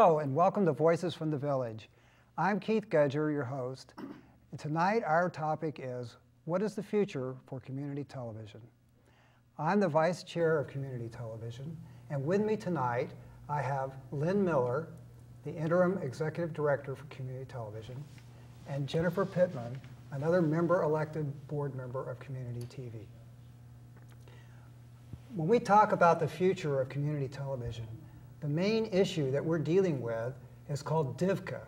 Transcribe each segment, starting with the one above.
Hello, and welcome to Voices from the Village. I'm Keith Gudger, your host, and tonight our topic is, what is the future for community television? I'm the Vice Chair of Community Television, and with me tonight I have Lynn Miller, the Interim Executive Director for Community Television, and Jennifer Pittman, another member-elected board member of Community TV. When we talk about the future of community television, the main issue that we're dealing with is called DVCA.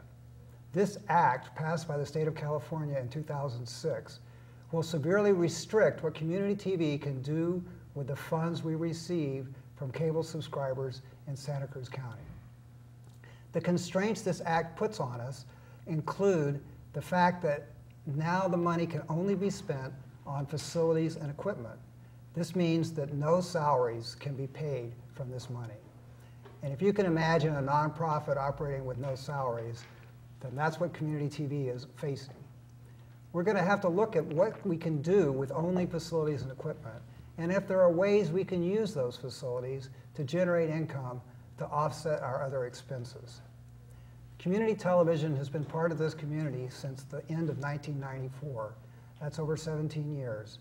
This act, passed by the state of California in 2006, will severely restrict what community TV can do with the funds we receive from cable subscribers in Santa Cruz County. The constraints this act puts on us include the fact that now the money can only be spent on facilities and equipment. This means that no salaries can be paid from this money. And if you can imagine a nonprofit operating with no salaries, then that's what community TV is facing. We're going to have to look at what we can do with only facilities and equipment, and if there are ways we can use those facilities to generate income to offset our other expenses. Community television has been part of this community since the end of 1994. That's over 17 years.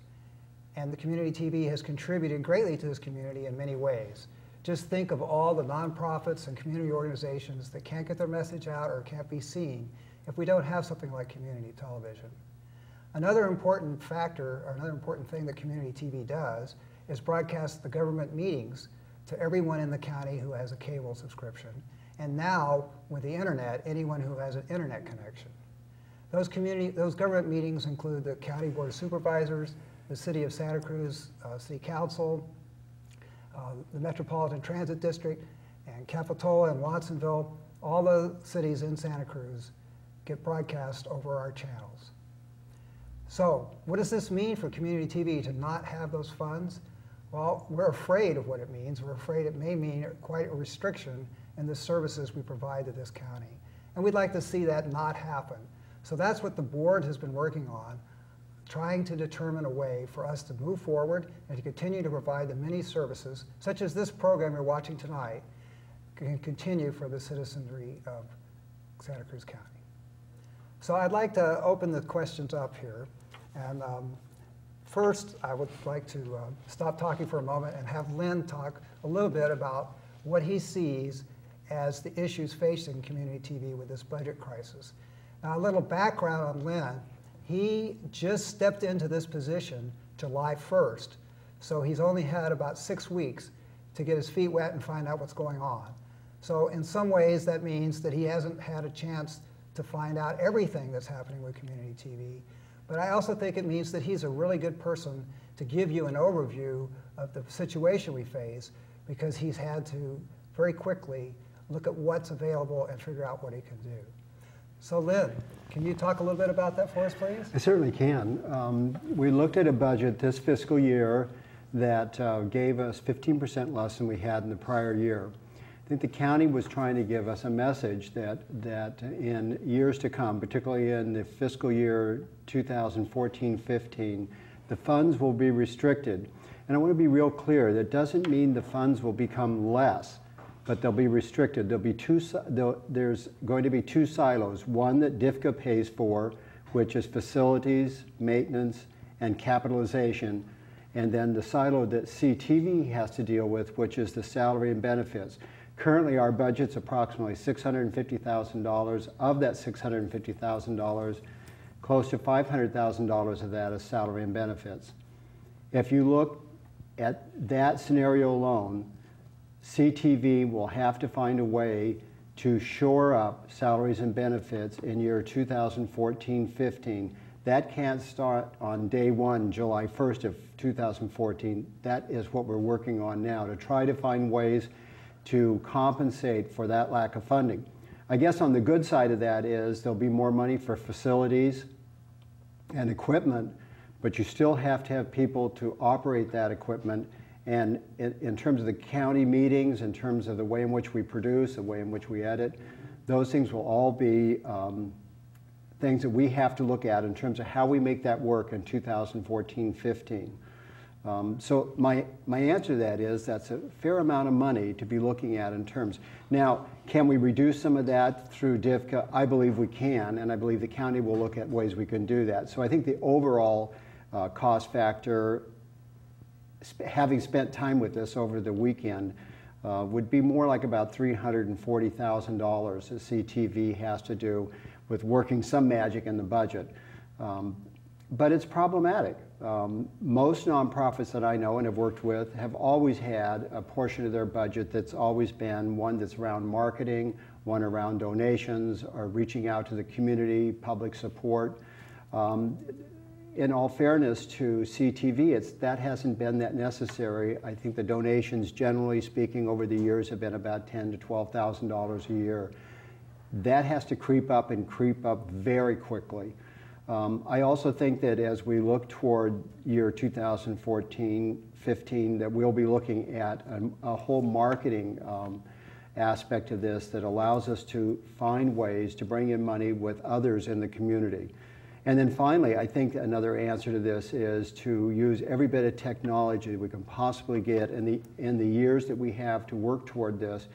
And the community TV has contributed greatly to this community in many ways. Just think of all the nonprofits and community organizations that can't get their message out or can't be seen if we don't have something like community television. Another important factor, or another important thing that community TV does is broadcast the government meetings to everyone in the county who has a cable subscription. And now, with the internet, anyone who has an internet connection. Those government meetings include the County Board of Supervisors, the City of Santa Cruz City Council, the Metropolitan Transit District, and Capitola and Watsonville. All the cities in Santa Cruz get broadcast over our channels. So what does this mean for community TV to not have those funds? Well, we're afraid of what it means. We're afraid it may mean quite a restriction in the services we provide to this county. And we'd like to see that not happen. So that's what the board has been working on, trying to determine a way for us to move forward and to continue to provide the many services, such as this program you're watching tonight, can continue for the citizenry of Santa Cruz County. So I'd like to open the questions up here. And first, I would like to stop talking for a moment and have Lynn talk a little bit about what he sees as the issues facing community TV with this budget crisis. Now, a little background on Lynn. He just stepped into this position July 1st, so he's only had about 6 weeks to get his feet wet and find out what's going on. So in some ways, that means that he hasn't had a chance to find out everything that's happening with community TV. But I also think it means that he's a really good person to give you an overview of the situation we face, because he's had to very quickly look at what's available and figure out what he can do. So Lynn, can you talk a little bit about that for us, please? I certainly can. We looked at a budget this fiscal year that gave us 15% less than we had in the prior year. I think the county was trying to give us a message that in years to come, particularly in the fiscal year 2014-15, the funds will be restricted. And I want to be real clear, that doesn't mean the funds will become less, but they'll be restricted. There's going to be two silos, one that DVCA pays for, which is facilities, maintenance, and capitalization, and then the silo that CTV has to deal with, which is the salary and benefits. Currently, our budget's approximately $650,000. Of that $650,000, close to $500,000 of that is salary and benefits. If you look at that scenario alone, CTV will have to find a way to shore up salaries and benefits in year 2014-15. That can't start on day one, July 1st of 2014. That is what we're working on now, to try to find ways to compensate for that lack of funding. I guess on the good side of that is there'll be more money for facilities and equipment, but you still have to have people to operate that equipment. And in terms of the county meetings, in terms of the way in which we produce, the way in which we edit, those things will all be things that we have to look at in terms of how we make that work in 2014-15. So my answer to that is that's a fair amount of money to be looking at in terms. Now, Can we reduce some of that through DFCA? I believe we can, and I believe the county will look at ways we can do that. So I think the overall cost factor, having spent time with this over the weekend, would be more like about $340,000 that CTV has to do with working some magic in the budget. But it's problematic. Most nonprofits that I know and have worked with have always had a portion of their budget that's always been one that's around marketing, one around donations, or reaching out to the community, public support. In all fairness to CTV, that hasn't been that necessary. I think the donations, generally speaking, over the years have been about $10,000 to $12,000 a year. That has to creep up and creep up very quickly. I also think that as we look toward year 2014-15, that we'll be looking at a whole marketing aspect of this that allows us to find ways to bring in money with others in the community. And then finally, I think another answer to this is to use every bit of technology we can possibly get in the years that we have to work toward this,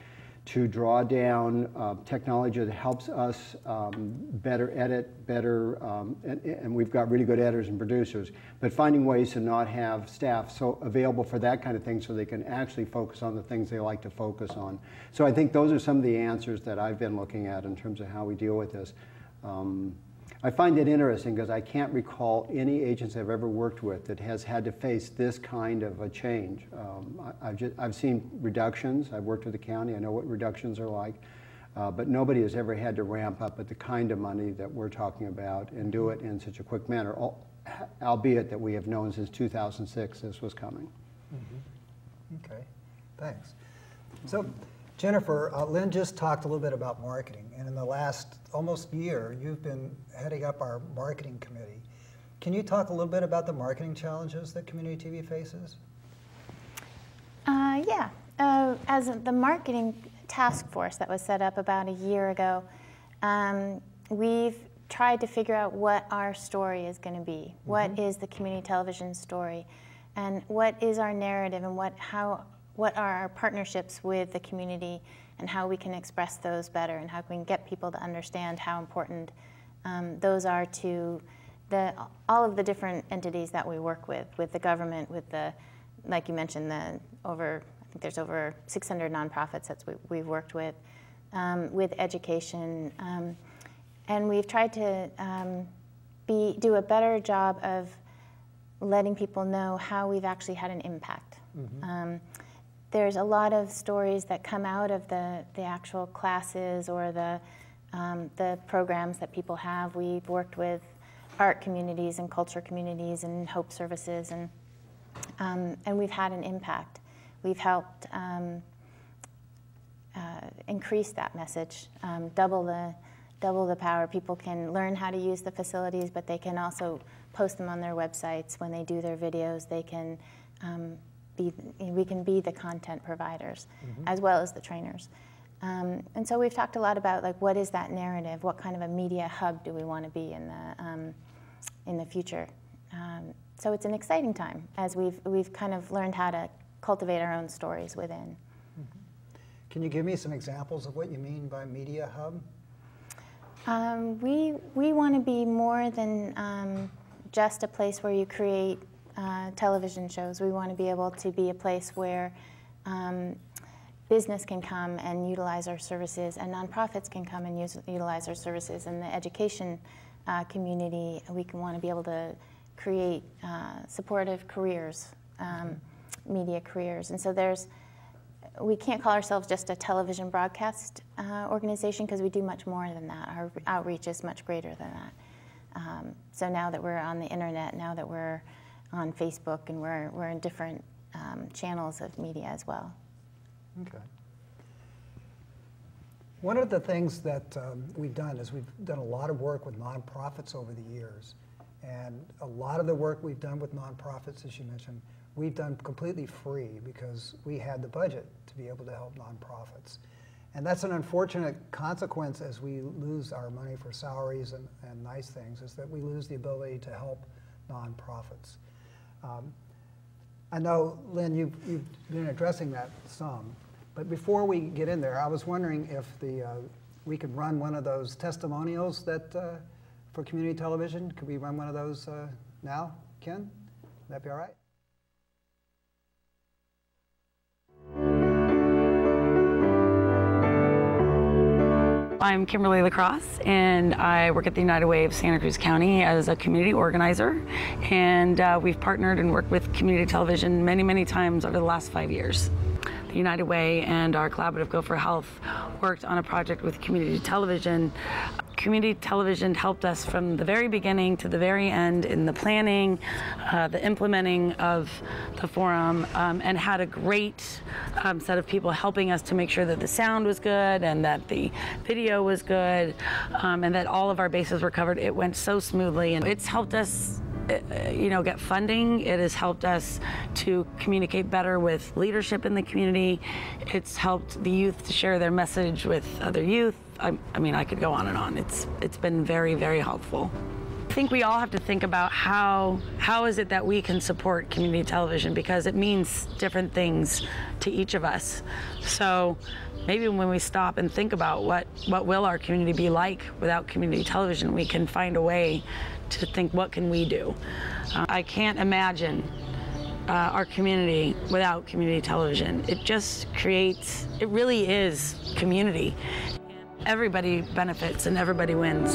to draw down technology that helps us better edit, and we've got really good editors and producers, but finding ways to not have staff so available for that kind of thing so they can actually focus on the things they like to focus on. So I think those are some of the answers that I've been looking at in terms of how we deal with this. I find it interesting because I can't recall any agency I've ever worked with that has had to face this kind of a change. I've seen reductions. I've worked with the county. I know what reductions are like. But nobody has ever had to ramp up at the kind of money that we're talking about and do it in such a quick manner, albeit that we have known since 2006 this was coming. Mm-hmm. Okay, thanks. So, Jennifer, Lynn just talked a little bit about marketing, and in the last almost year, you've been heading up our marketing committee. Can you talk a little bit about the marketing challenges that community TV faces? Yeah. As the marketing task force that was set up about a year ago, we've tried to figure out what our story is going to be. Mm-hmm. What is the community television story, and what is our narrative, and what are our partnerships with the community, and how we can express those better, and how we can get people to understand how important those are to all of the different entities that we work with the government, with the, like you mentioned, I think there's over 600 nonprofits that we've worked with education, and we've tried to do a better job of letting people know how we've actually had an impact. Mm-hmm. There's a lot of stories that come out of the actual classes or the programs that people have. We've worked with art communities and culture communities and hope services, and we've had an impact. We've helped increase that message, double the power. People can learn how to use the facilities, but they can also post them on their websites. When they do their videos, they can we can be the content providers, mm-hmm. as well as the trainers. And so we've talked a lot about, like, what is that narrative? What kind of a media hub do we want to be in the future? So it's an exciting time as we've kind of learned how to cultivate our own stories within. Mm-hmm. Can you give me some examples of what you mean by media hub? We want to be more than just a place where you create television shows. We want to be able to be a place where business can come and utilize our services, and nonprofits can come and utilize our services, and the education community, we can want to be able to create supportive careers, media careers. And so we can't call ourselves just a television broadcast organization, because we do much more than that. Our outreach is much greater than that. So now that we're on the internet, now that we're on Facebook, and we're in different channels of media as well. Okay. One of the things that we've done is we've done a lot of work with nonprofits over the years. And a lot of the work we've done with nonprofits, as you mentioned, we've done completely free because we had the budget to be able to help nonprofits. And that's an unfortunate consequence as we lose our money for salaries and nice things, is that we lose the ability to help nonprofits. I know, Lynn, you've been addressing that some, But before we get in there, I was wondering if we could run one of those testimonials that for community television. Could we run one of those now, Ken? Would that be all right? I'm Kimberly Lacrosse, and I work at the United Way of Santa Cruz County as a community organizer. And we've partnered and worked with community television many, many times over the last 5 years. The United Way and our collaborative Go for Health worked on a project with community television. Community television helped us from the very beginning to the very end in the planning, the implementing of the forum, and had a great set of people helping us to make sure that the sound was good and that the video was good, and that all of our bases were covered. It went so smoothly, and it's helped us get funding. It has helped us to communicate better with leadership in the community. It's helped the youth to share their message with other youth. I mean, I could go on and on. It's been very, very helpful. I think we all have to think about how is it that we can support community television, because it means different things to each of us. So maybe when we stop and think about what will our community be like without community television, we can find a way to think, what can we do? I can't imagine our community without community television. It just creates, it really is community. Everybody benefits and everybody wins.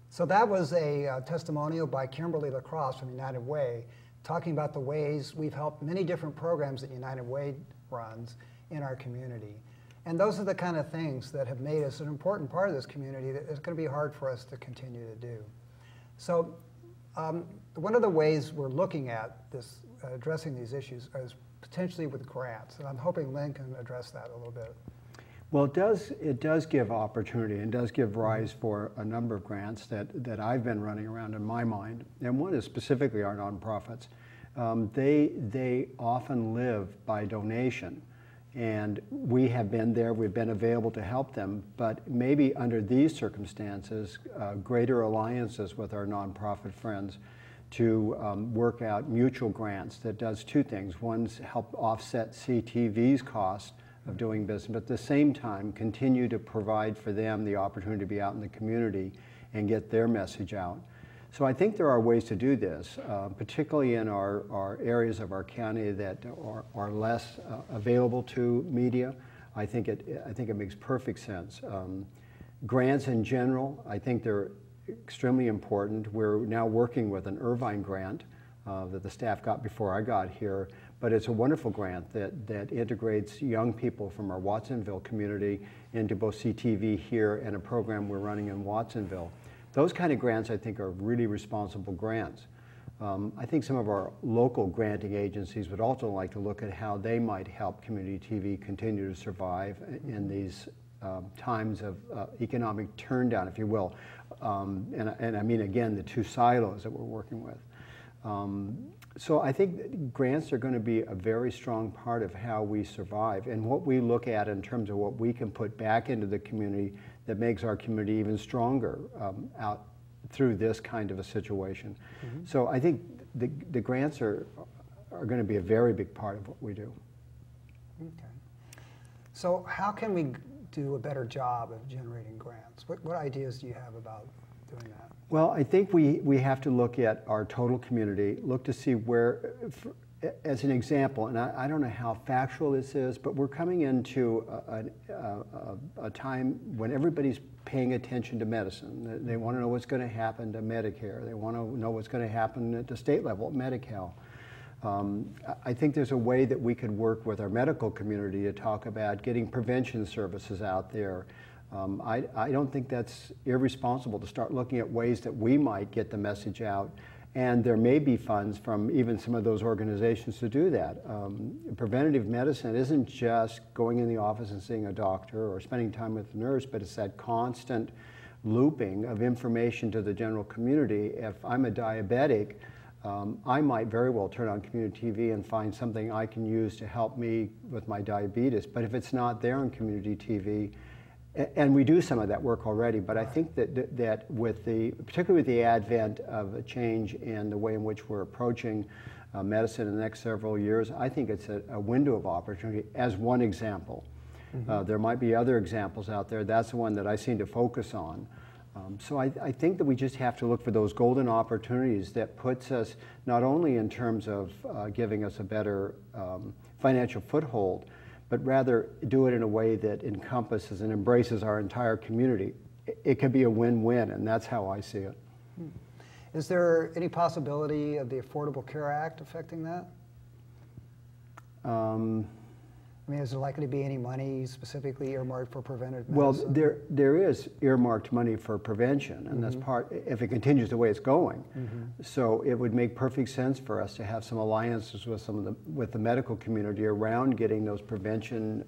So that was a testimonial by Kimberly Lacrosse from United Way, talking about the ways we've helped many different programs that United Way runs in our community. And those are the kind of things that have made us an important part of this community that is going to be hard for us to continue to do. So one of the ways we're looking at this, addressing these issues is potentially with grants. And I'm hoping Lynn can address that a little bit. Well, it does give opportunity and does give rise for a number of grants that I've been running around in my mind. And one is specifically our nonprofits. They often live by donation. And we have been there, we've been available to help them, but maybe under these circumstances, greater alliances with our nonprofit friends to work out mutual grants that does two things. One's help offset CTV's cost of doing business, but at the same time continue to provide for them the opportunity to be out in the community and get their message out. So I think there are ways to do this, particularly in our areas of our county that are less available to media. I think it makes perfect sense. Grants in general, I think they're extremely important. We're now working with an Irvine grant that the staff got before I got here, but it's a wonderful grant that integrates young people from our Watsonville community into both CTV here and a program we're running in Watsonville. Those kind of grants, I think, are really responsible grants. I think some of our local granting agencies would also like to look at how they might help community TV continue to survive in these times of economic turndown, if you will. And I mean, again, the two silos that we're working with. So I think that grants are going to be a very strong part of how we survive and what we look at in terms of what we can put back into the community that makes our community even stronger out through this kind of a situation. Mm-hmm. So I think the grants are going to be a very big part of what we do. Okay. So how can we do a better job of generating grants? What ideas do you have about doing that? Well, I think we have to look at our total community, look to see where, as an example, and I don't know how factual this is, but we're coming into a time when everybody's paying attention to medicine. They want to know what's going to happen to Medicare. They want to know what's going to happen at the state level, at Medi-Cal. I think there's a way that we could work with our medical community to talk about getting prevention services out there. I don't think that's irresponsible to start looking at ways that we might get the message out, and there may be funds from even some of those organizations to do that. Preventative medicine isn't just going in the office and seeing a doctor or spending time with a nurse, but it's that constant looping of information to the general community. If I'm a diabetic, I might very well turn on community TV and find something I can use to help me with my diabetes, but if it's not there on community TV, And we do some of that work already, but I think that with particularly with the advent of a change in the way in which we're approaching medicine in the next several years, I think it's a window of opportunity as one example. There might be other examples out there. That's the one that I seem to focus on. So I think that we just have to look for those golden opportunities that puts us not only in terms of giving us a better financial foothold, but rather do it in a way that encompasses and embraces our entire community. It could be a win-win, and that's how I see it. Is there any possibility of the Affordable Care Act affecting that? I mean, is there likely to be any money specifically earmarked for preventive medicine? Well, there is earmarked money for prevention, and that's part, if it continues the way it's going. So it would make perfect sense for us to have some alliances with with the medical community around getting those prevention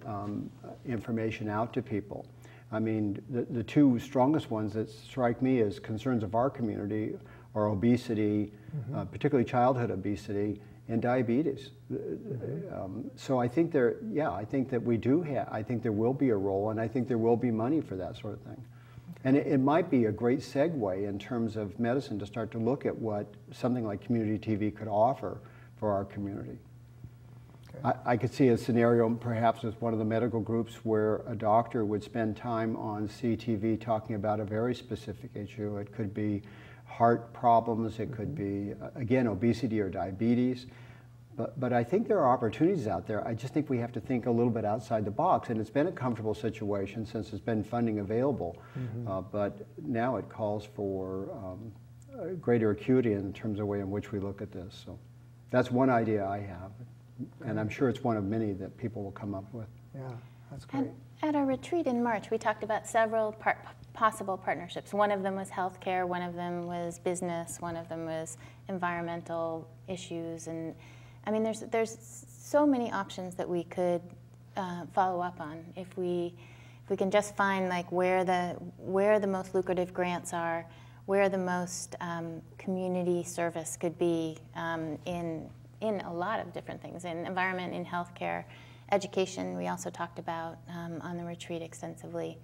information out to people. I mean, the two strongest ones that strike me as concerns of our community are obesity, particularly childhood obesity, and diabetes. So I think I think that we do have, I think there will be a role, and I think there will be money for that sort of thing. And it might be a great segue in terms of medicine to start to look at what something like community TV could offer for our community. Okay. I could see a scenario perhaps with one of the medical groups where a doctor would spend time on CTV talking about a very specific issue. It could be heart problems, it could be, again, obesity or diabetes. But I think there are opportunities out there. I just think we have to think a little bit outside the box, and it's been a comfortable situation since there's been funding available, but now it calls for greater acuity in terms of the way in which we look at this. So that's one idea I have, and I'm sure it's one of many that people will come up with. Yeah, that's great. And at our retreat in March, we talked about several possible partnerships. One of them was healthcare, one of them was business, one of them was environmental issues, and I mean, there's so many options that we could follow up on if we can just find like where the most lucrative grants are, where the most community service could be in a lot of different things, in environment, in healthcare, education. We also talked about on the retreat extensively,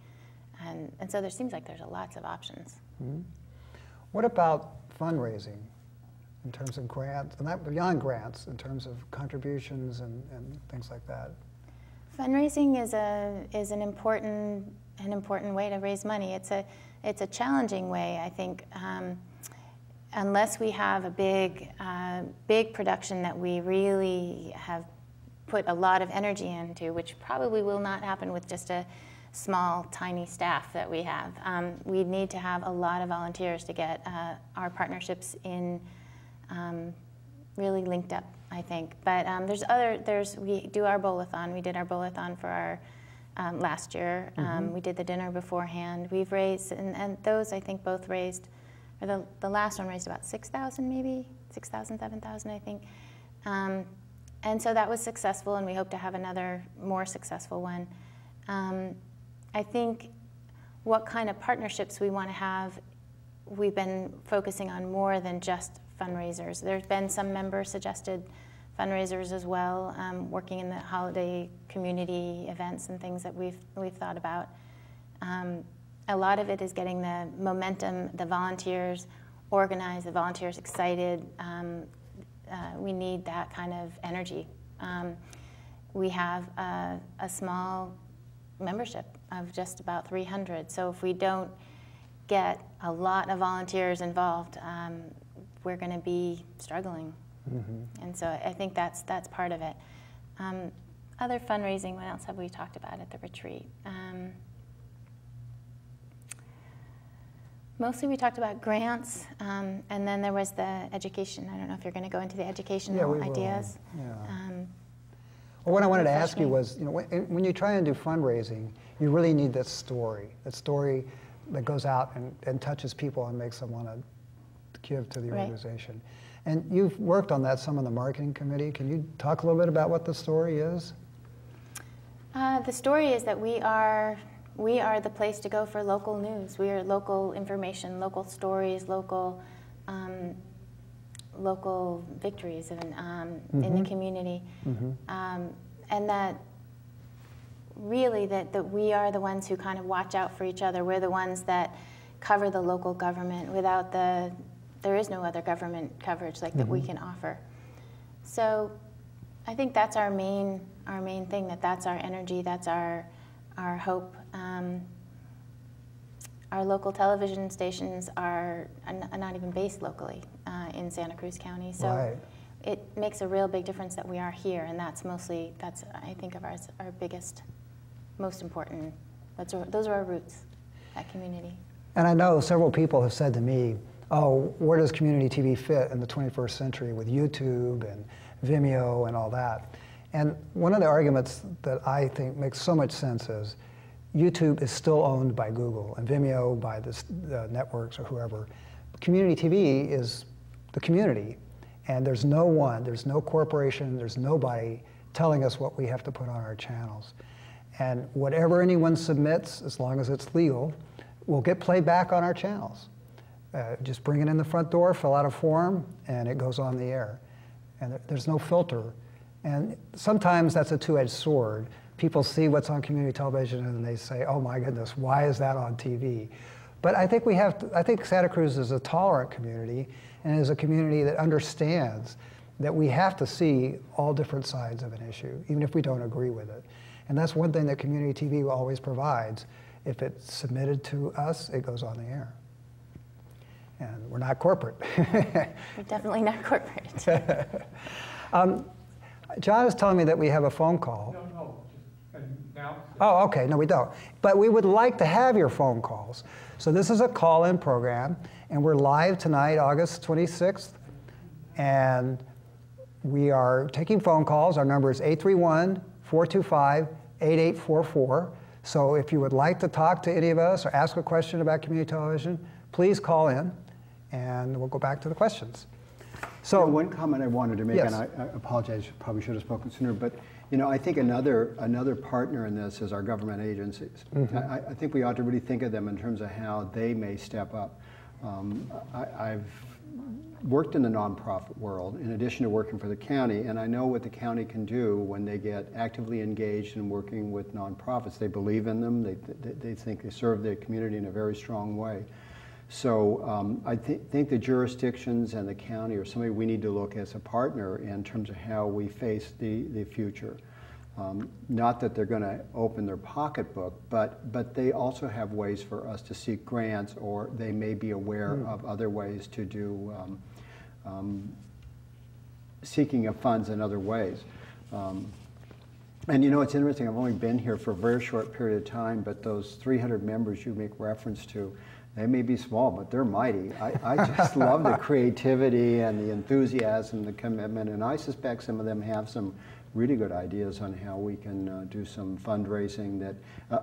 and so there seems like there's lots of options. What about fundraising? In terms of grants, and that beyond grants, in terms of contributions and things like that. Fundraising is an important way to raise money. It's a challenging way, I think, unless we have a big production that we really have put a lot of energy into, which probably will not happen with just a small, tiny staff that we have. We need to have a lot of volunteers to get our partnerships in. Really linked up, I think. But we do our bowl-a-thon. We did our bowl-a-thon for our last year. We did the dinner beforehand. We've raised, and those I think both raised, or the last one raised about 6,000 maybe, 6,000, 7,000 I think. And so that was successful, and we hope to have another more successful one. I think what kind of partnerships we want to have, we've been focusing on more than just fundraisers. There's been some member-suggested fundraisers as well, working in the holiday community events and things that we've thought about. A lot of it is getting the momentum, the volunteers organized, the volunteers excited. We need that kind of energy. We have a small membership of just about 300, so if we don't get a lot of volunteers involved, we're going to be struggling. And so I think that's part of it. Other fundraising, what else have we talked about at the retreat? Mostly we talked about grants, and then there was the education. I don't know if you're going to go into the educational ideas. Well, what I wanted to ask you was, when you try and do fundraising, you really need that story that goes out and touches people and makes them want to give to the organization. And you've worked on that some on the marketing committee. Can you talk a little bit about what the story is? The story is that we are the place to go for local news. We are local information, local stories, local victories in the community, and that really that we are the ones who kind of watch out for each other. We're the ones that cover the local government. Without there is no other government coverage like that we can offer. So I think that's our main thing, that's our energy, that's our hope. Our local television stations are not even based locally in Santa Cruz County. So Right. It makes a real big difference that we are here, and that's I think of our biggest, most important, those are our roots, that community. And I know several people have said to me, oh, where does community TV fit in the 21st century with YouTube and Vimeo and all that? And one of the arguments that I think makes so much sense is YouTube is still owned by Google and Vimeo by the networks or whoever. Community TV is the community, and there's no corporation, there's nobody telling us what we have to put on our channels. And whatever anyone submits, as long as it's legal, will get played back on our channels. Just bring it in the front door, fill out a form, and it goes on the air. And there's no filter. And sometimes that's a two-edged sword. People see what's on community television and they say, oh my goodness, why is that on TV? But I think I think Santa Cruz is a tolerant community and is a community that understands that we have to see all different sides of an issue, even if we don't agree with it. And that's one thing that community TV always provides. If it's submitted to us, it goes on the air. And we're not corporate. We're definitely not corporate. John is telling me that we have a phone call. No, now. Oh, okay, no, we don't. But we would like to have your phone calls. So this is a call-in program, and we're live tonight, August 26th. And we are taking phone calls. Our number is 831-425-8844. So if you would like to talk to any of us or ask a question about community television, please call in, and we'll go back to the questions. So one comment I wanted to make, yes. and I apologize, probably should have spoken sooner, but I think another partner in this is our government agencies. I think we ought to really think of them in terms of how they may step up. I've worked in the nonprofit world in addition to working for the county, and I know what the county can do when they get actively engaged in working with nonprofits. They believe in them, they think they serve their community in a very strong way. So I think the jurisdictions and the county are somebody we need to look as a partner in terms of how we face the future. Not that they're going to open their pocketbook, but they also have ways for us to seek grants, or they may be aware of other ways to do seeking of funds in other ways. And it's interesting, I've only been here for a very short period of time, but those 300 members you make reference to, they may be small, but they're mighty. I just love the creativity and the enthusiasm, the commitment, and I suspect some of them have some really good ideas on how we can do some fundraising that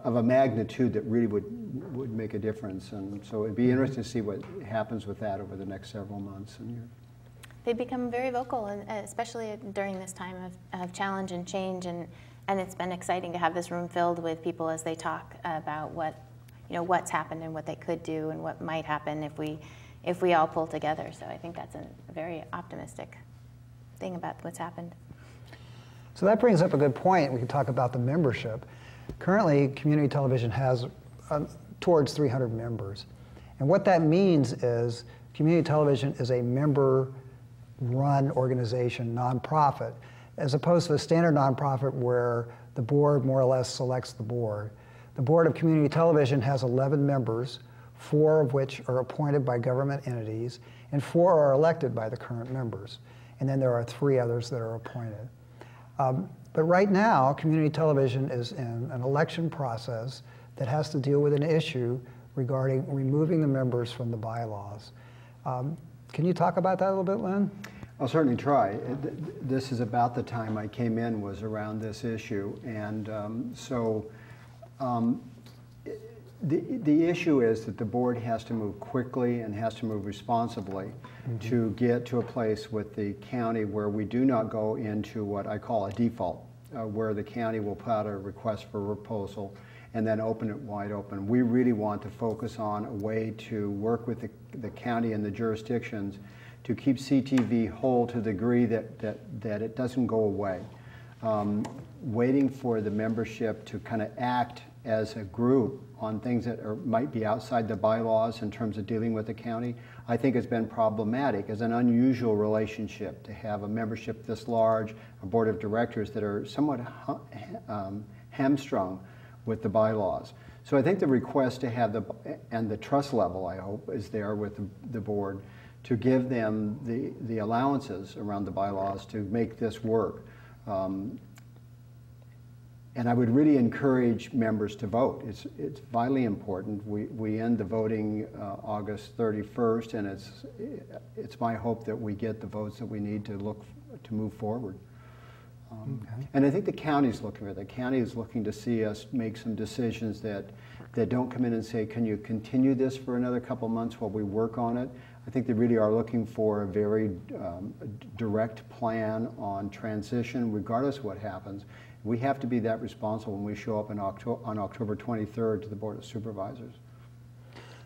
of a magnitude that really would make a difference. And so it'd be interesting to see what happens with that over the next several months and years. They become very vocal, and especially during this time of challenge and change, and it's been exciting to have this room filled with people as they talk about what's happened and what they could do and what might happen if we all pull together. So I think that's a very optimistic thing about what's happened. So that brings up a good point. We can talk about the membership. Currently, community television has towards 300 members. And what that means is community television is a member-run organization, nonprofit, as opposed to a standard nonprofit where the board more or less selects the board. The Board of Community Television has 11 members, 4 of which are appointed by government entities, and 4 are elected by the current members. And then there are 3 others that are appointed. But right now, community television is in an election process that has to deal with an issue regarding removing the members from the bylaws. Can you talk about that a little bit, Lynn? I'll certainly try. This is about the time I came in, was around this issue. And the issue is that the board has to move quickly and has to move responsibly to get to a place with the county where we do not go into what I call a default, where the county will put out a request for proposal and then open it wide open. We really want to focus on a way to work with the county and the jurisdictions to keep CTV whole to the degree that it doesn't go away. waiting for the membership to kind of act as a group on things that might be outside the bylaws in terms of dealing with the county, I think has been problematic. It's an unusual relationship to have a membership this large, a board of directors that are somewhat hamstrung with the bylaws. So I think the request to have and the trust level, I hope, is there with the board to give them the allowances around the bylaws to make this work. And I would really encourage members to vote. It's vitally important. We end the voting August 31st, and it's my hope that we get the votes that we need to move forward. Okay. And I think the county's looking for it. The county is looking to see us make some decisions that don't come in and say, can you continue this for another couple months while we work on it? I think they really are looking for a very direct plan on transition, regardless of what happens. We have to be that responsible when we show up on October 23rd to the Board of Supervisors.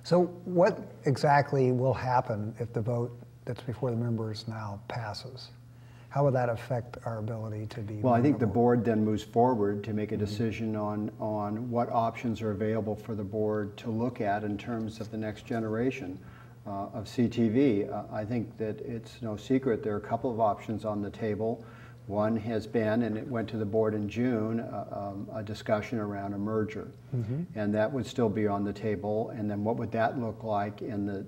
So what exactly will happen if the vote that's before the members now passes? How will that affect our ability to be? Well, I think the board then moves forward to make a decision on what options are available for the board to look at in terms of the next generation of CTV. I think that it's no secret there are a couple of options on the table. One has been, and it went to the board in June, a discussion around a merger. And that would still be on the table. And then what would that look like in the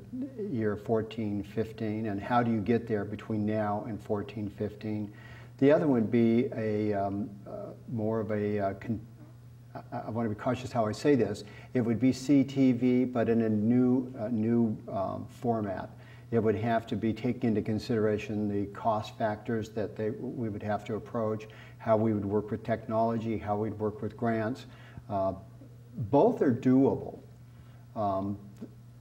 year 14-15? And how do you get there between now and 14-15? The other would be more of a, I want to be cautious how I say this, it would be CTV, but in a new format. It would have to be taking into consideration the cost factors that we would have to approach, how we would work with technology, how we'd work with grants. Both are doable.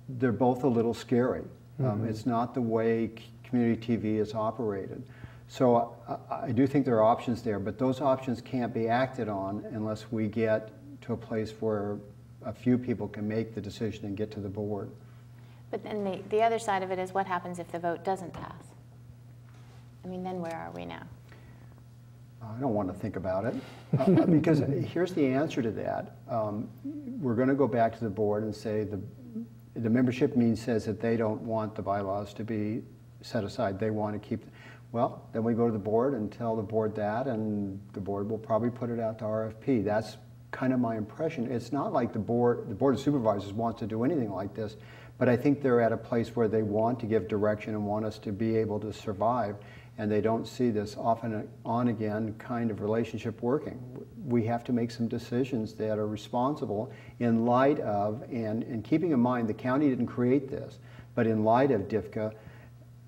They're both a little scary. It's not the way community TV is operated. So I do think there are options there, but those options can't be acted on unless we get to a place where a few people can make the decision and get to the board. But then the other side of it is what happens if the vote doesn't pass? I mean, then where are we now? I don't want to think about it because here's the answer to that. We're going to go back to the board and say the membership says that they don't want the bylaws to be set aside. They want to keep. Well, then we go to the board and tell the board that, and the board will probably put it out to RFP. That's kind of my impression. It's not like the board of supervisors wants to do anything like this. But I think they're at a place where they want to give direction and want us to be able to survive, and they don't see this off and on again kind of relationship working. We have to make some decisions that are responsible in light of, and keeping in mind the county didn't create this, but in light of DFCA,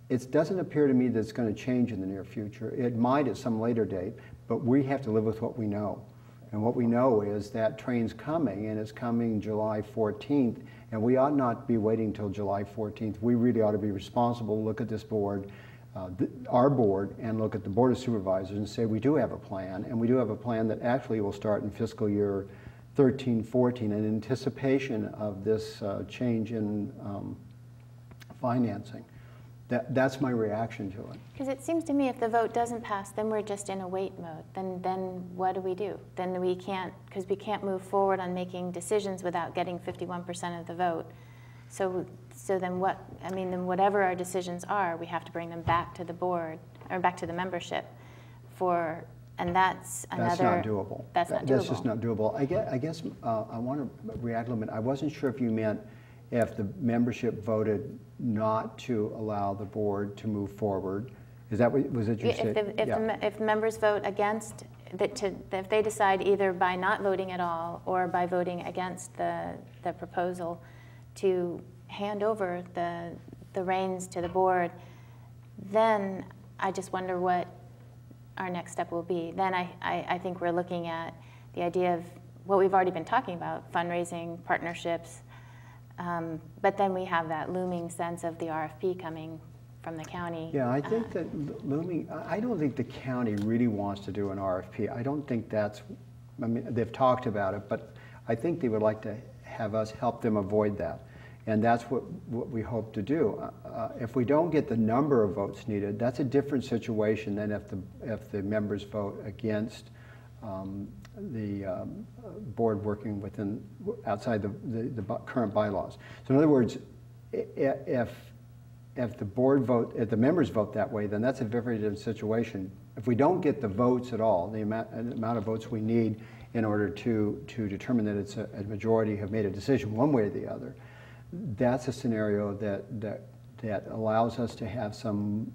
it doesn't appear to me that it's going to change in the near future. It might at some later date, but we have to live with what we know. And what we know is that train's coming, and it's coming July 14th, and we ought not be waiting until July 14th. We really ought to be responsible, look at this board, our board, and look at the Board of Supervisors and say we do have a plan, and we do have a plan that actually will start in fiscal year 13-14 in anticipation of this change in financing. That's my reaction to it. Because it seems to me if the vote doesn't pass, then we're just in a wait mode. Then what do? Then we can't, because we can't move forward on making decisions without getting 51% of the vote. So then what, I mean, then whatever our decisions are, we have to bring them back to the board, or back to the membership and that's another. That's not doable. That's not doable. That's just not doable. I guess I want to react a little bit. I wasn't sure if you meant if the membership voted not to allow the board to move forward. Is that what was it you said? If the members vote against, if they decide either by not voting at all or by voting against the proposal to hand over the reins to the board, then I just wonder what our next step will be. Then I think we're looking at the idea of what we've already been talking about, fundraising, partnerships, but then we have that looming sense of the RFP coming from the county. Yeah, I think that looming, I don't think the county really wants to do an RFP. I don't think that's, I mean, they've talked about it, but I think they would like to have us help them avoid that. And that's what we hope to do. If we don't get the number of votes needed, that's a different situation than if the members vote against the board working outside the current bylaws. So in other words, if the members vote that way, then that's a very different situation. If we don't get the votes at all, the amount of votes we need in order to determine that it's a majority have made a decision one way or the other, that's a scenario that allows us to have some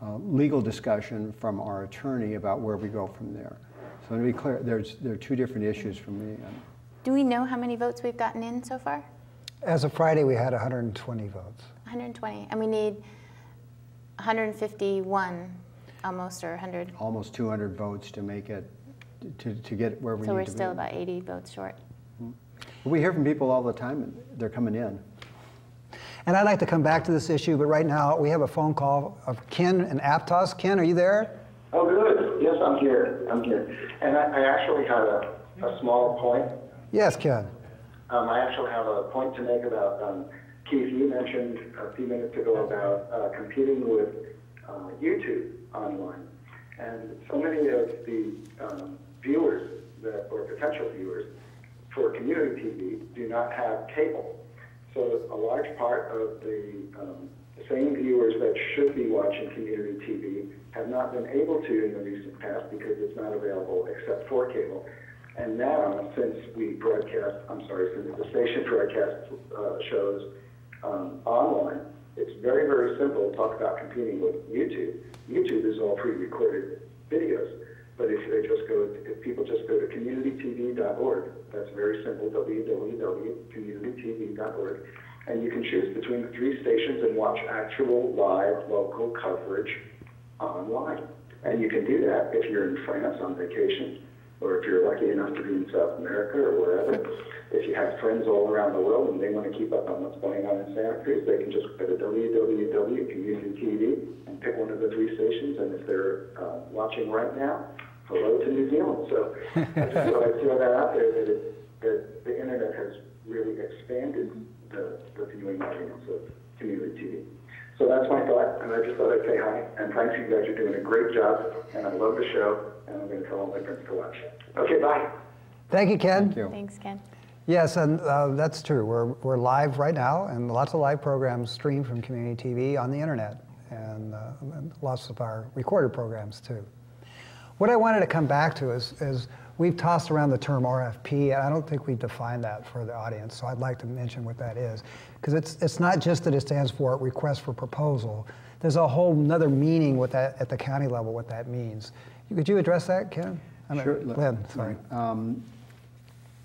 legal discussion from our attorney about where we go from there. So to be clear, there are two different issues for me. Do we know how many votes we've gotten in so far? As of Friday, we had 120 votes. 120, and we need 151 almost, or 100. Almost 200 votes to make it, to get where we need to be. So we're still about 80 votes short. We hear from people all the time, and they're coming in. And I'd like to come back to this issue, but right now we have a phone call of Ken in Aptos. Ken, are you there? Oh, good. Yes, I'm here. And I actually had a small point. Yes, Ken. I actually have a point to make about, Keith, you mentioned a few minutes ago about competing with YouTube online. And so many of the viewers or potential viewers for community TV do not have cable. So a large part of the same viewers that should be watching community TV have not been able to in the recent past because it's not available except for cable. And now, since the station broadcasts shows online, it's very, very simple to talk about competing with YouTube. YouTube is all pre-recorded videos. But if people just go to communitytv.org, that's very simple, www.communitytv.org, and you can choose between the three stations and watch actual live local coverage online. And you can do that if you're in France on vacation, or if you're lucky enough to be in South America or wherever. If you have friends all around the world and they want to keep up on what's going on in Santa Cruz, they can just go to www.communitytv and pick one of the three stations. And if they're watching right now, hello to New Zealand. So I just thought I'd throw that out there, that the internet has really expanded the viewing audience of community TV. So that's my thought, and I just thought I'd say hi, and thanks, you guys are doing a great job, and I love the show, and I'm going to tell all my friends to watch. Okay, bye. Thank you, Ken. Thank you. Thanks, Ken. Yes, and that's true. We're live right now, and lots of live programs stream from community TV on the internet, and lots of our recorded programs too. What I wanted to come back to is we've tossed around the term RFP, and I don't think we've defined that for the audience, so I'd like to mention what that is. Because it's not just that it stands for Request for Proposal. There's a whole nother meaning with that at the county level, what that means. Could you address that, Ken? Sure. Lynn, sorry.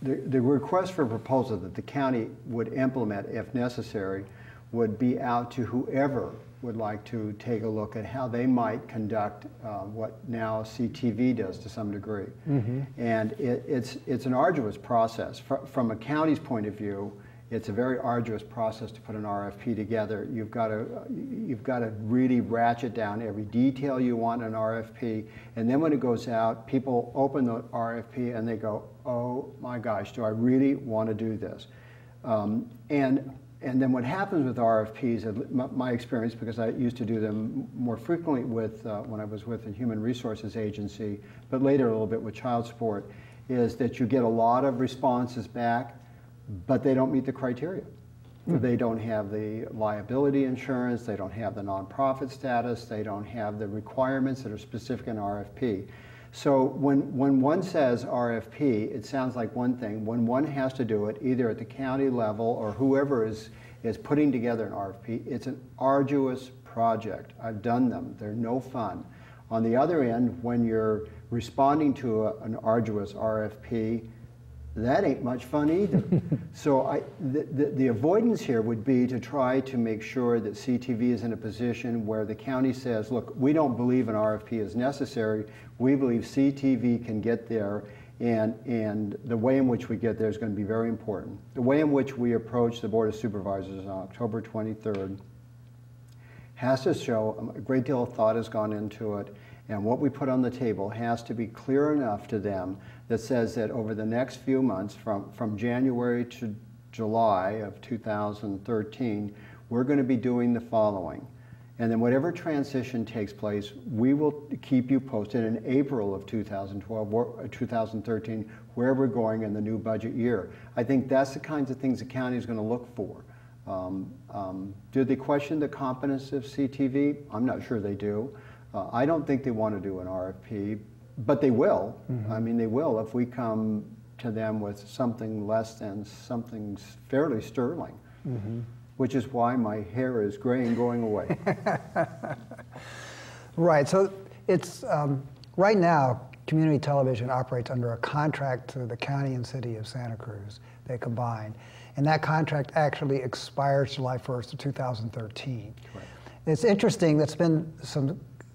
The request for proposal that the county would implement, if necessary, would be out to whoever would like to take a look at how they might conduct what now CTV does to some degree. Mm-hmm. And it's an arduous process. From a county's point of view, it's a very arduous process to put an RFP together. You've got to really ratchet down every detail you want in an RFP, and then when it goes out, people open the RFP and they go, "Oh my gosh, do I really want to do this?" And then what happens with RFPs, my experience, because I used to do them more frequently when I was with the Human Resources Agency, but later a little bit with child support, is that you get a lot of responses back, but they don't meet the criteria. They don't have the liability insurance, they don't have the nonprofit status, they don't have the requirements that are specific in RFP. So when one says RFP, it sounds like one thing. When one has to do it, either at the county level or whoever is putting together an RFP, it's an arduous project. I've done them. They're no fun. On the other end, when you're responding to an arduous RFP, that ain't much fun either. So the avoidance here would be to try to make sure that CTV is in a position where the county says, look, we don't believe an RFP is necessary. We believe CTV can get there, and the way in which we get there is going to be very important. The way in which we approach the Board of Supervisors on October 23rd has to show a great deal of thought has gone into it, and what we put on the table has to be clear enough to them that says that over the next few months, from January to July of 2013, we're going to be doing the following. And then whatever transition takes place, we will keep you posted in April of 2012 or 2013, where we're going in the new budget year. I think that's the kinds of things the county is going to look for. Do they question the competence of CTV? I'm not sure they do. I don't think they want to do an RFP, but they will. Mm-hmm. I mean, they will if we come to them with something less than something fairly sterling. Mm-hmm. Which is why my hair is gray and going away. Right, so it's, right now, community television operates under a contract to the county and city of Santa Cruz. They combine. And that contract actually expires July 1st of 2013. Right. It's interesting, that's been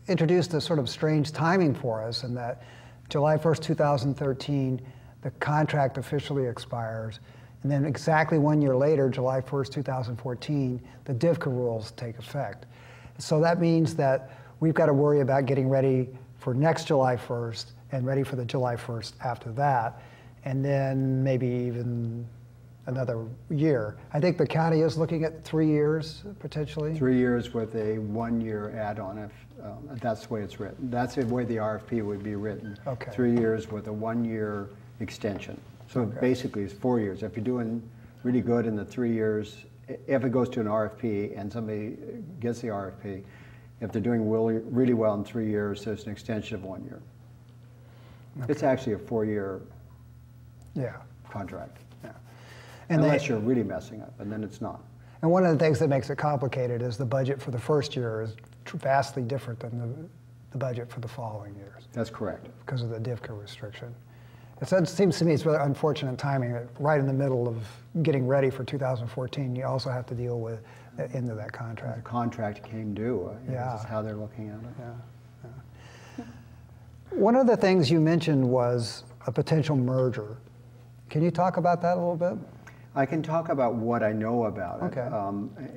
introduced a sort of strange timing for us in that July 1st, 2013, the contract officially expires. And then exactly 1 year later, July 1st, 2014, the DIVCA rules take effect. So that means that we've got to worry about getting ready for next July 1st and ready for the July 1st after that, and then maybe even another year. I think the county is looking at 3 years, potentially. 3 years with a 1 year add-on, if that's the way it's written. That's the way the RFP would be written. Okay. 3 years with a 1 year extension. So okay. Basically it's 4 years. If you're doing really good in the 3 years, if it goes to an RFP and somebody gets the RFP, if they're doing really well in 3 years, there's an extension of 1 year. Okay. It's actually a 4 year contract. Yeah. And unless you're really messing up, and then it's not. And one of the things that makes it complicated is the budget for the first year is vastly different than the budget for the following years. That's correct. Because of the DIVCA restriction. It seems to me it's really unfortunate timing that right in the middle of getting ready for 2014, you also have to deal with the end of that contract. The contract came due. This is how they're looking at it. Yeah. One of the things you mentioned was a potential merger. Can you talk about that a little bit? I can talk about what I know about it. Okay.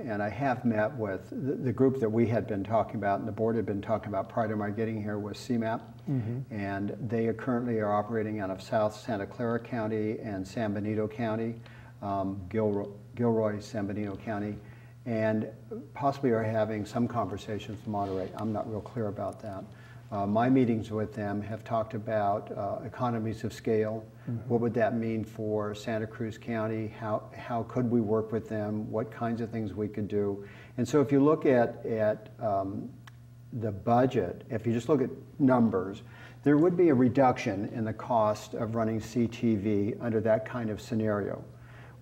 And I have met with the group that we had been talking about and the board had been talking about prior to my getting here was CMAP. Mm-hmm. And they currently are operating out of South Santa Clara County and San Benito County, Gilroy, San Benito County, and possibly are having some conversations to moderate. I'm not real clear about that. My meetings with them have talked about economies of scale. Mm-hmm. What would that mean for Santa Cruz County? How could we work with them? What kinds of things we could do? And so if you look at the budget, if you just look at numbers, there would be a reduction in the cost of running CTV under that kind of scenario.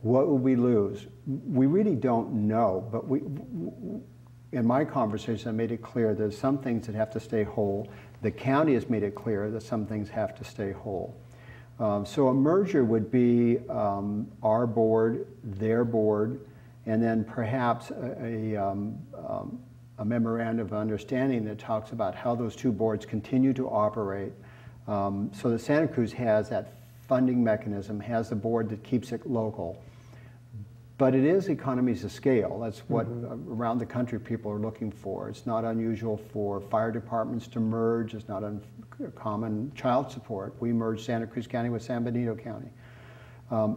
What would we lose? We really don't know, but in my conversation, I made it clear there's some things that have to stay whole. The county has made it clear that some things have to stay whole. So a merger would be our board, their board, and then perhaps a memorandum of understanding that talks about how those two boards continue to operate so that Santa Cruz has that funding mechanism, has the board that keeps it local. But it is economies of scale. That's what around the country people are looking for. It's not unusual for fire departments to merge. It's not uncommon. Child support. We merged Santa Cruz County with San Benito County.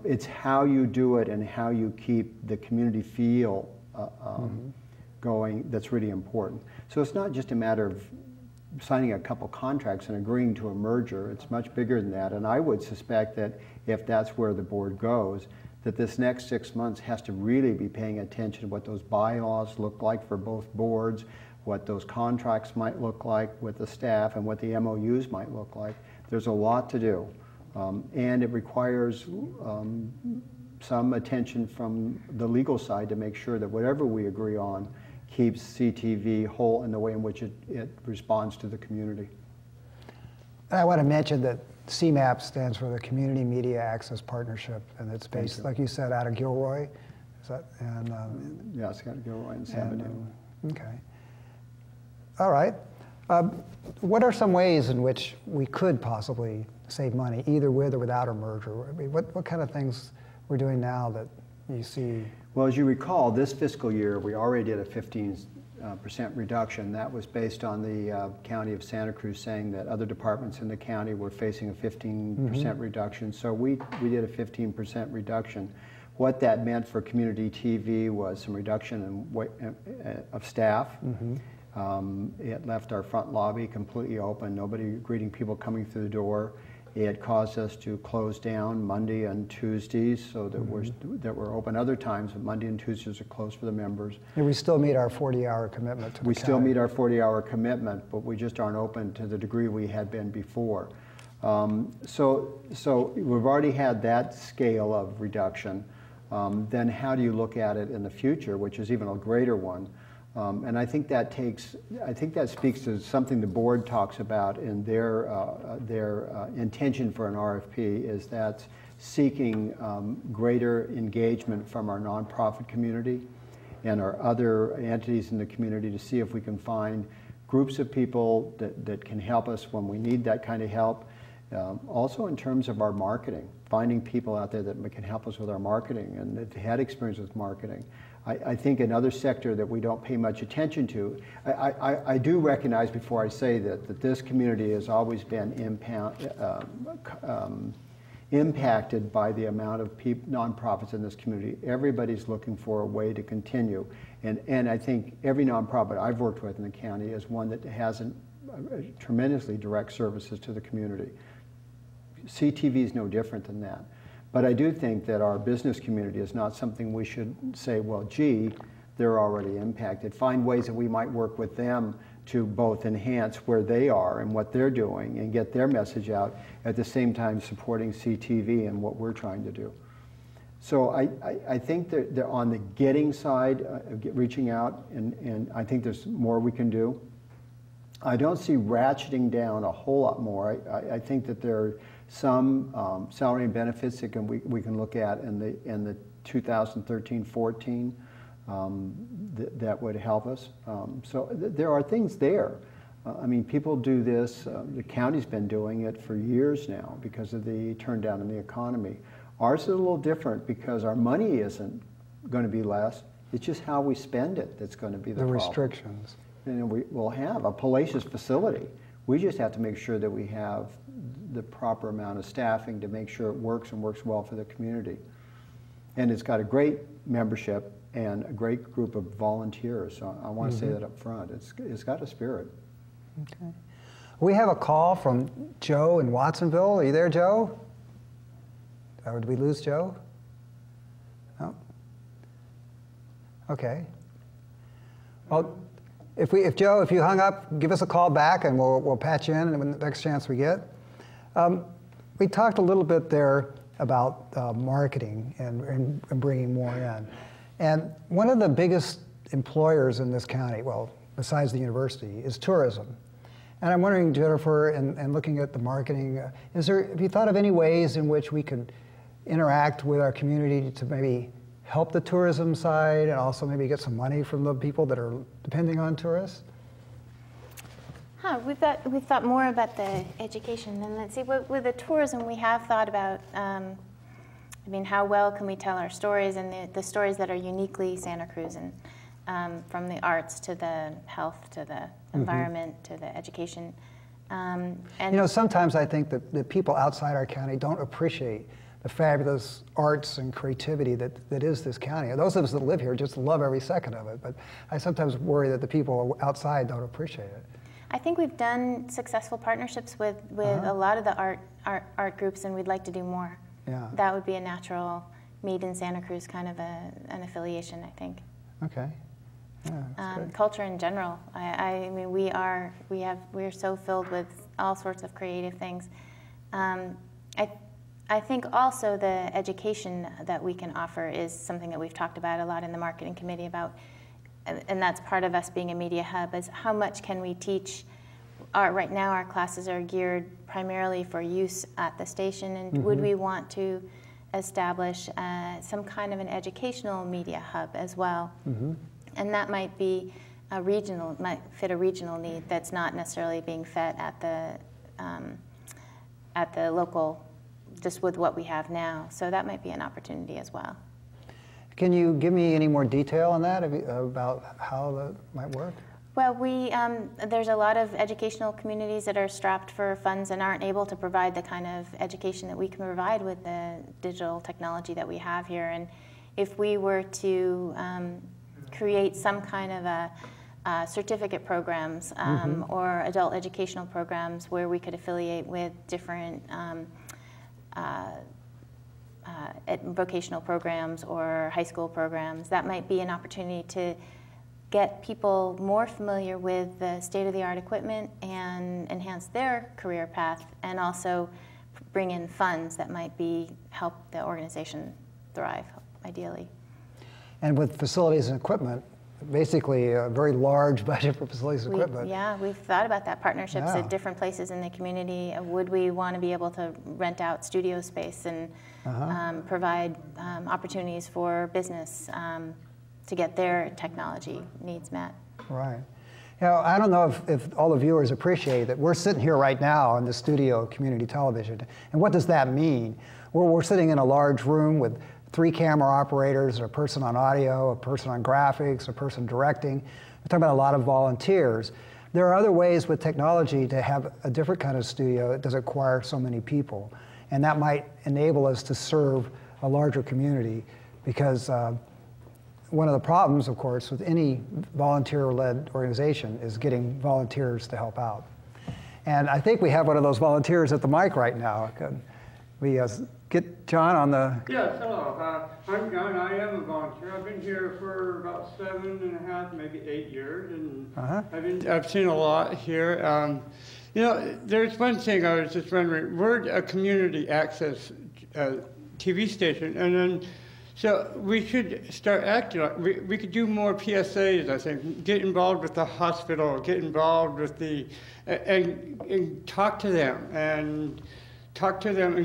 It's how you do it and how you keep the community feel going that's really important. So it's not just a matter of signing a couple contracts and agreeing to a merger. It's much bigger than that. And I would suspect that if that's where the board goes, that this next 6 months has to really be paying attention to what those bylaws look like for both boards, what those contracts might look like with the staff, and what the MOUs might look like. There's a lot to do. And it requires some attention from the legal side to make sure that whatever we agree on keeps CTV whole in the way in which it responds to the community. I want to mention that CMAP stands for the Community Media Access Partnership, and it's based, like you said, out of Gilroy. Is that? And yeah, it's got Gilroy and San Benito. Okay. All right. What are some ways in which we could possibly save money, either with or without a merger? I mean, what kind of things we're doing now that you see? Well, as you recall, this fiscal year we already did a 15% reduction. That was based on the county of Santa Cruz saying that other departments in the county were facing a 15% reduction. So we did a 15% reduction. What that meant for community TV was some reduction of staff. It left our front lobby completely open, nobody greeting people coming through the door. It caused us to close down Monday and Tuesdays, so that we're open other times, but Monday and Tuesdays are closed for the members. And we still meet our 40-hour commitment to the We county. still meet our 40-hour commitment, but we just aren't open to the degree we had been before. So we've already had that scale of reduction. Then how do you look at it in the future, which is even a greater one? And I think that speaks to something the board talks about in their intention for an RFP, is that seeking greater engagement from our nonprofit community and our other entities in the community to see if we can find groups of people that can help us when we need that kind of help. Also in terms of our marketing, finding people out there that can help us with our marketing and that had experience with marketing. I think another sector that we don't pay much attention to, I do recognize before I say that this community has always been impacted by the amount of nonprofits in this community. Everybody's looking for a way to continue. And I think every nonprofit I've worked with in the county is one that has tremendously direct services to the community. CTV is no different than that. But I do think that our business community is not something we should say, well, gee, they're already impacted. Find ways that we might work with them to both enhance where they are and what they're doing and get their message out, at the same time supporting CTV and what we're trying to do. So I think that they're on the getting side, reaching out, and I think there's more we can do. I don't see ratcheting down a whole lot more. I think that there are some salary and benefits that we can look at in the 2013-14 that would help us. So there are things there. I mean, people do this. The county's been doing it for years now because of the turn down in the economy. Ours is a little different because our money isn't going to be less. It's just how we spend it that's going to be the problem. Restrictions. And we will have a palatial facility. We just have to make sure that we have the proper amount of staffing to make sure it works and works well for the community. And it's got a great membership and a great group of volunteers. So I want to say that up front. It's got a spirit. Okay. We have a call from Joe in Watsonville. Are you there, Joe? Or did we lose Joe? No? Okay. Well, if Joe, if you hung up, give us a call back and we'll patch you in the next chance we get. We talked a little bit there about marketing and bringing more in. And one of the biggest employers in this county, well, besides the university, is tourism. And I'm wondering, Jennifer, and looking at the marketing, have you thought of any ways in which we could interact with our community to maybe help the tourism side and also maybe get some money from the people that are depending on tourists? We've thought more about the education, and let's see, with the tourism we have thought about, I mean, how well can we tell our stories and the stories that are uniquely Santa Cruz, and from the arts to the health to the environment to the education. And you know, sometimes I think that the people outside our county don't appreciate the fabulous arts and creativity that is this county. And those of us that live here just love every second of it, but I sometimes worry that the people outside don't appreciate it. I think we've done successful partnerships with a lot of the art groups, and we'd like to do more. Yeah. That would be a natural Meet in Santa Cruz kind of an affiliation, I think. Okay. Yeah, that's good. Culture in general. I mean, we are so filled with all sorts of creative things. I think also the education that we can offer is something that we've talked about a lot in the marketing committee about, and that's part of us being a media hub, is how much can we teach. Right now our classes are geared primarily for use at the station, and would we want to establish some kind of an educational media hub as well? And that might be might fit a regional need that's not necessarily being fed at the local, just with what we have now. So that might be an opportunity as well. Can you give me any more detail on that, about how that might work? Well, there's a lot of educational communities that are strapped for funds and aren't able to provide the kind of education that we can provide with the digital technology that we have here. And if we were to create some kind of certificate programs or adult educational programs where we could affiliate with different vocational programs or high school programs, that might be an opportunity to get people more familiar with the state-of-the-art equipment and enhance their career path, and also bring in funds that might help the organization thrive, ideally. And with facilities and equipment, basically a very large budget for facilities and equipment. Yeah, we've thought about that, partnerships at different places in the community. Would we want to be able to rent out studio space and provide opportunities for business to get their technology needs met? Right. You know, I don't know if all the viewers appreciate that we're sitting here right now in the studio of community television. And what does that mean? We're sitting in a large room with 3 camera operators, a person on audio, a person on graphics, a person directing. We're talking about a lot of volunteers. There are other ways with technology to have a different kind of studio that doesn't require so many people. And that might enable us to serve a larger community, because one of the problems, of course, with any volunteer-led organization is getting volunteers to help out. And I think we have one of those volunteers at the mic right now. Could we get John on the... Yes, hello. I'm John. I am a volunteer. I've been here for about 7.5, maybe 8 years, and I've seen a lot here. You know, there's one thing I was just wondering. We're a community access TV station, and then so we should start acting like we could do more PSAs, I think. Get involved with the hospital, get involved with the, and talk to them, and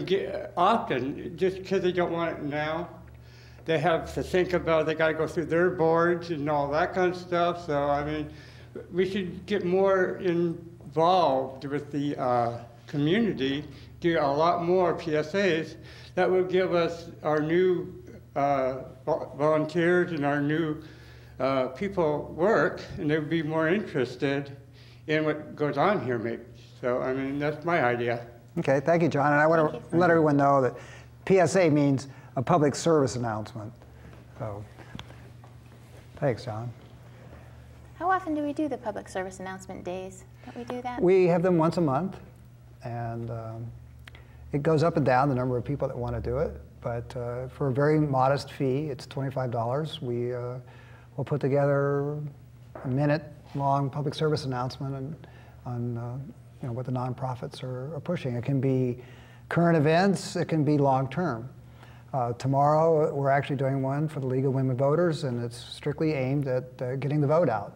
get often, just because they don't want it now. They have to think about it, they got to go through their boards and all that kind of stuff. So, I mean, we should get more involved with the community, do a lot more PSAs. That will give us our new volunteers and our new people work, and they would be more interested in what goes on here, maybe. So, I mean, that's my idea. Okay, thank you, John. And I want to let everyone know that PSA means a public service announcement. So, thanks, John. How often do we do the public service announcement days? Don't we do that? We have them once a month, and it goes up and down, the number of people that want to do it. But for a very modest fee, it's $25. We will put together a minute-long public service announcement on you know, what the nonprofits are pushing. It can be current events, it can be long-term. Tomorrow, we're actually doing one for the League of Women Voters, and it's strictly aimed at getting the vote out.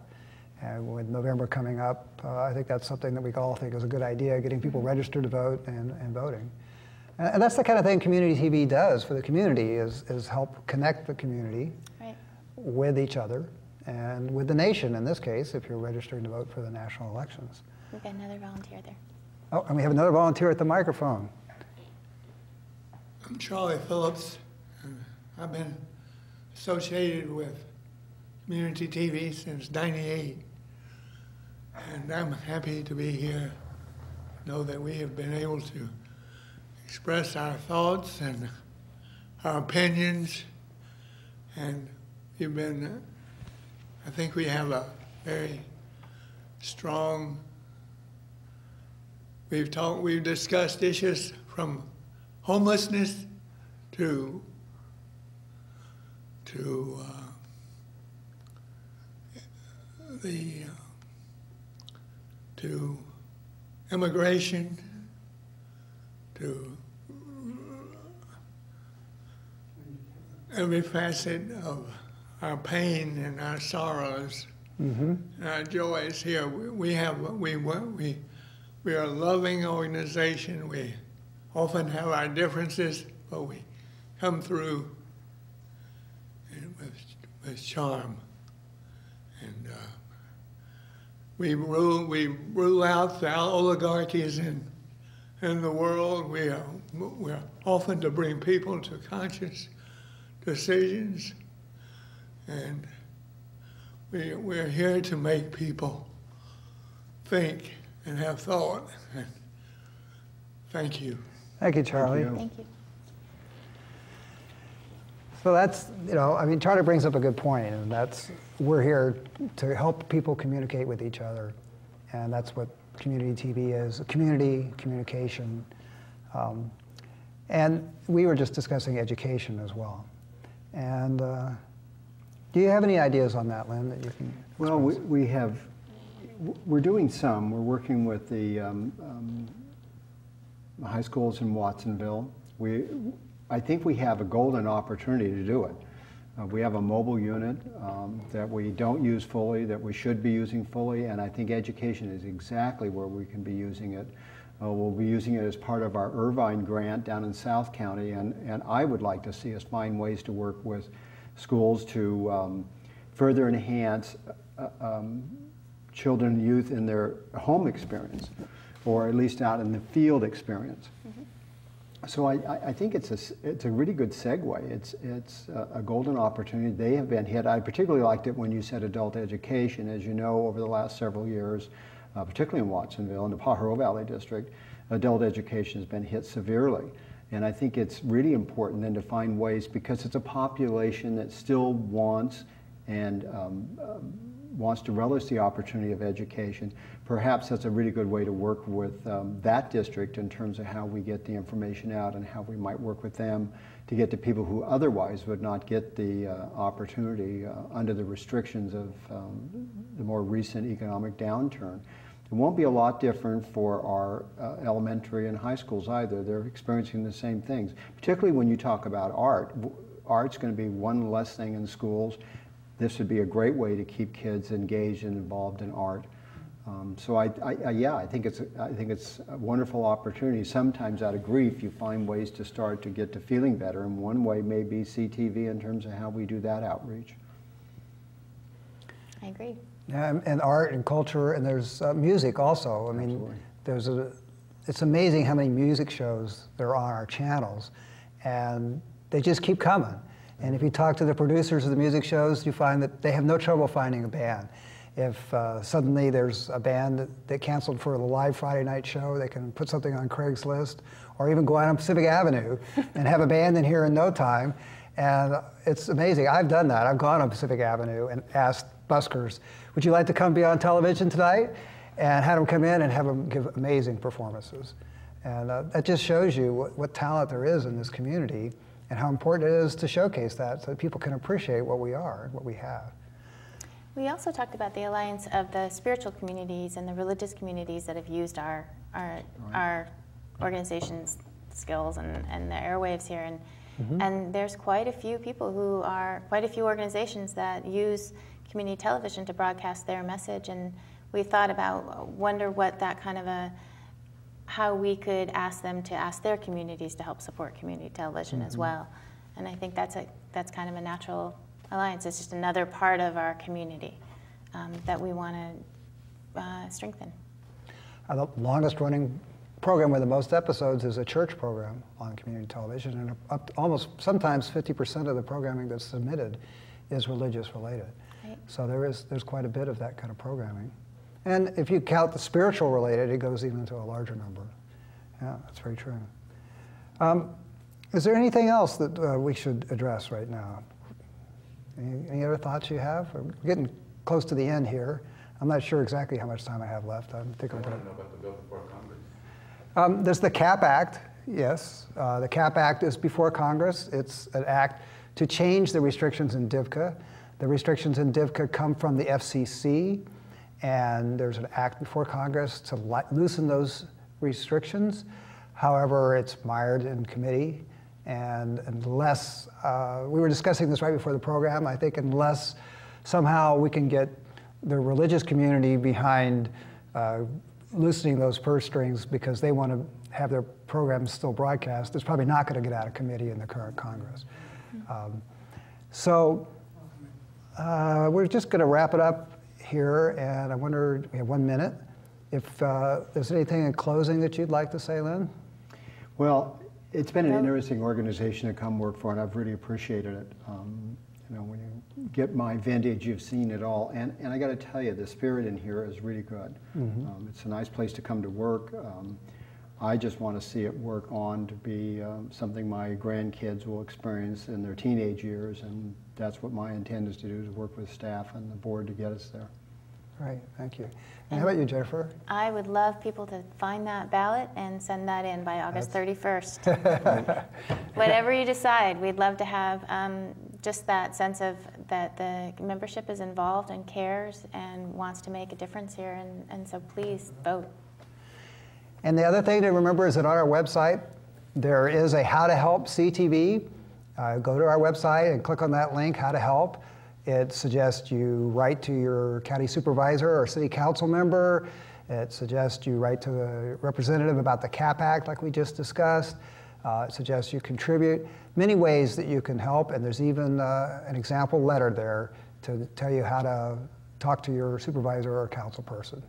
And with November coming up, I think that's something that we all think is a good idea, getting people registered to vote and voting. And that's the kind of thing community TV does for the community, is help connect the community with each other and with the nation, in this case, if you're registering to vote for the national elections. We've got another volunteer there. Oh, and we have another volunteer at the microphone. I'm Charlie Phillips. I've been associated with community TV since '98. And I'm happy to be here, know that we have been able to express our thoughts and our opinions. And we've been, I think we have a very strong, we've discussed issues from homelessness to immigration, to every facet of our pain and our sorrows, and our joys here. We are a loving organization. We often have our differences, but we come through with charm. And we rule out the oligarchies in the world. We're often to bring people to conscious decisions, and we're here to make people think and have thought. And thank you. Thank you, Charlie. Thank you. So that's, I mean, Charlie brings up a good point, and that's, we're here to help people communicate with each other. And that's what community TV is, community communication. And we were just discussing education as well. And do you have any ideas on that, Lynn, that you can express? Well, we're doing some. We're working with the high schools in Watsonville. I think we have a golden opportunity to do it. We have a mobile unit that we don't use fully, that we should be using fully, and I think education is exactly where we can be using it. We'll be using it as part of our Irvine grant down in South County, and I would like to see us find ways to work with schools to further enhance children and youth in their home experience, or at least out in the field experience. So I think it's a really good segue. It's a golden opportunity. They have been hit. I particularly liked it when you said adult education. As you know, over the last several years, particularly in Watsonville and the Pajaro Valley District, adult education has been hit severely. And I think it's really important then to find ways, because it's a population that still wants and wants to relish the opportunity of education. Perhaps that's a really good way to work with that district in terms of how we get the information out and how we might work with them to get to people who otherwise would not get the opportunity under the restrictions of the more recent economic downturn. It won't be a lot different for our elementary and high schools either. They're experiencing the same things, particularly when you talk about art. Art's going to be one less thing in schools. This would be a great way to keep kids engaged and involved in art. So I think it's a wonderful opportunity. Sometimes out of grief, you find ways to start to get to feeling better, and one way may be CTV in terms of how we do that outreach. I agree. Yeah, and art and culture, and there's music also. I mean, it's amazing how many music shows there are on our channels, and they just keep coming. And if you talk to the producers of the music shows, you find that they have no trouble finding a band. If suddenly there's a band that canceled for the live Friday night show, they can put something on Craigslist, or even go out on Pacific Avenue and have a band in here in no time. And it's amazing. I've done that. I've gone on Pacific Avenue and asked buskers, would you like to come be on television tonight? And had them come in and have them give amazing performances. And that just shows you what talent there is in this community and how important it is to showcase that so that people can appreciate what we are and what we have. We also talked about the alliance of the spiritual communities and the religious communities that have used our organization's skills and the airwaves here. And there's quite a few people quite a few organizations that use community television to broadcast their message. And we thought about, wonder what that kind of how we could ask them to ask their communities to help support community television as well. And I think that's kind of a natural alliance. It's just another part of our community that we want to strengthen. The longest running program with the most episodes is a church program on community television, and almost sometimes 50% of the programming that's submitted is religious related. Right. So there's quite a bit of that kind of programming. And if you count the spiritual related, it goes even to a larger number. Yeah, that's very true. Is there anything else that we should address right now? Any other thoughts you have? We're getting close to the end here. I'm not sure exactly how much time I have left. I'm thinking about know about the bill before Congress. There's the CAP Act, yes. The CAP Act is before Congress. It's an act to change the restrictions in DVCA. The restrictions in DVCA come from the FCC, and there's an act before Congress to loosen those restrictions. However, it's mired in committee, and unless, we were discussing this right before the program, I think unless somehow we can get the religious community behind loosening those purse strings because they want to have their programs still broadcast, it's probably not going to get out of committee in the current Congress. So we're just going to wrap it up here, and I wonder, we have 1 minute, if there's anything in closing that you'd like to say, Lynn? Well, it's been an interesting organization to come work for, and I've really appreciated it. You know, when you get my vintage, you've seen it all. And I got to tell you, the spirit in here is really good. It's a nice place to come to work. I just want to see it work on to be something my grandkids will experience in their teenage years, and that's what my intent is to do, is work with staff and the board to get us there. Right, thank you. And how about you, Jennifer? I would love people to find that ballot and send that in by August 31st. Whatever you decide, we'd love to have just that sense of that the membership is involved and cares and wants to make a difference here, and so please vote. And the other thing to remember is that on our website, there is a How to Help CTV. Go to our website and click on that link, How to Help. It suggests you write to your county supervisor or city council member. It suggests you write to a representative about the CAP Act like we just discussed. It suggests you contribute. Many ways that you can help, and there's even an example letter there to tell you how to talk to your supervisor or council person.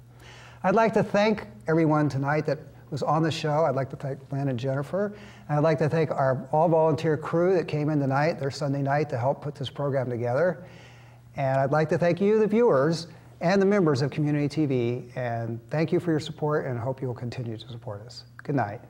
I'd like to thank everyone tonight that was on the show. I'd like to thank Lynn and Jennifer. And I'd like to thank our all-volunteer crew that came in tonight, their Sunday night, to help put this program together. And I'd like to thank you, the viewers, and the members of Community TV. And thank you for your support, and I hope you will continue to support us. Good night.